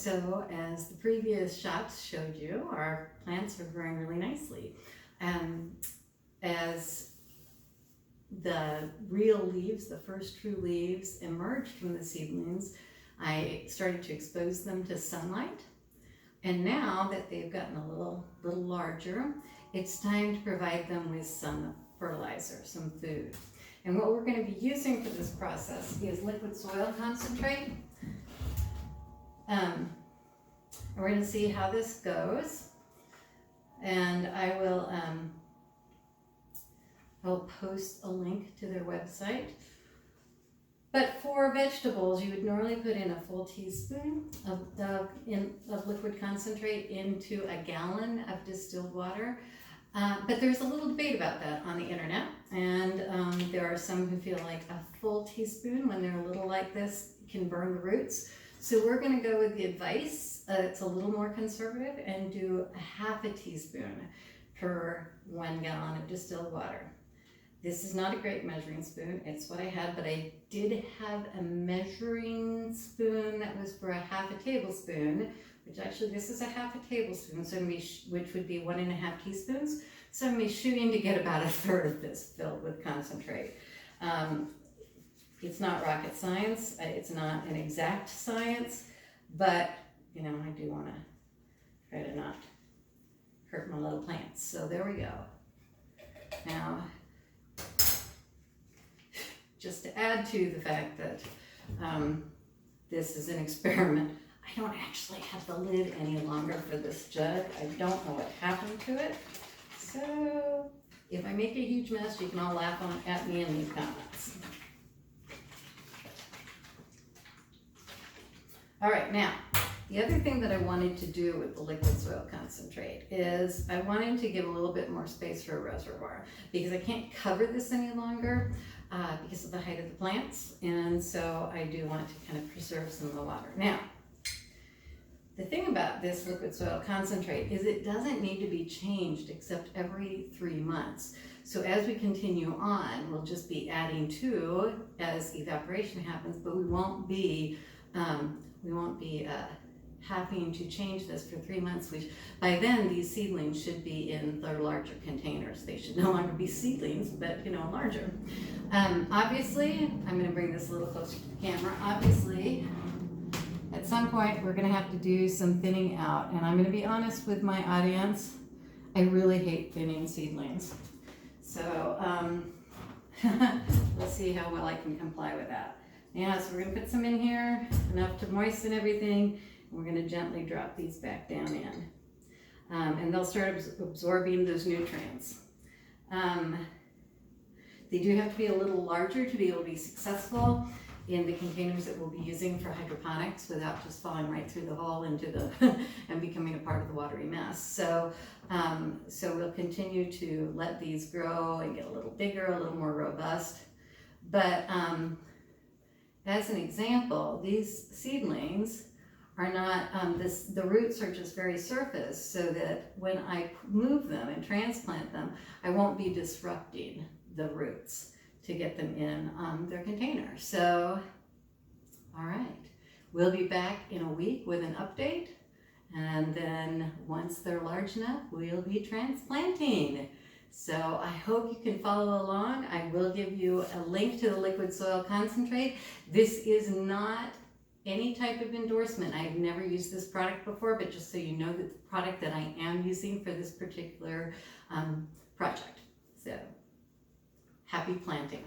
So as the previous shots showed you, our plants are growing really nicely. As the real leaves, the first true leaves, emerged from the seedlings, I started to expose them to sunlight. And now that they've gotten a little larger, it's time to provide them with some fertilizer, some food. And what we're going to be using for this process is liquid soil concentrate. And we're going to see how this goes. And I'll post a link to their website. But for vegetables, you would normally put in a full teaspoon of liquid concentrate into a gallon of distilled water. But there's a little debate about that on the internet. And there are some who feel like a full teaspoon, when they're little like this, can burn the roots. So we're going to go with the advice, it's a little more conservative, and do a half a teaspoon per 1 gallon of distilled water. This is not a great measuring spoon, it's what I had, but I did have a measuring spoon that was for a half a tablespoon, which actually this is a half a tablespoon, so which would be 1.5 teaspoons. So I'm going to be shooting to get about 1/3 of this filled with concentrate. It's not rocket science, it's not an exact science, but I do want to try to not hurt my little plants. So there we go. Now, just to add to the fact that this is an experiment, I don't actually have the lid any longer for this jug. I don't know what happened to it. So if I make a huge mess, you can all laugh at me in the comments. All right, now, the other thing that I wanted to do with the liquid soil concentrate is I wanted to give a little bit more space for a reservoir, because I can't cover this any longer because of the height of the plants, and so I do want to kind of preserve some of the water. Now, the thing about this liquid soil concentrate is it doesn't need to be changed except every 3 months. So as we continue on, we'll just be adding to as evaporation happens, but we won't be having to change this for 3 months, which by then these seedlings should be in their larger containers. They should no longer be seedlings, but larger. Obviously, I'm going to bring this a little closer to the camera. Obviously, at some point we're going to have to do some thinning out, and I'm going to be honest with my audience, I really hate thinning seedlings. So we'll see how well I can comply with that. Yeah, so we're going to put some in here, enough to moisten everything. We're going to gently drop these back down in. And they'll start absorbing those nutrients. They do have to be a little larger to be able to be successful in the containers that we'll be using for hydroponics without just falling right through the hole into the and becoming a part of the watery mess. So we'll continue to let these grow and get a little bigger, a little more robust. But as an example, these seedlings are not, the roots are just very surface, so that when I move them and transplant them, I won't be disrupting the roots to get them in their container. So, all right, we'll be back in a week with an update, and then once they're large enough, we'll be transplanting. So I hope you can follow along. I will give you a link to the liquid soil concentrate. This is not any type of endorsement. I've never used this product before, but just so you know, that the product that I am using for this particular project. So happy planting.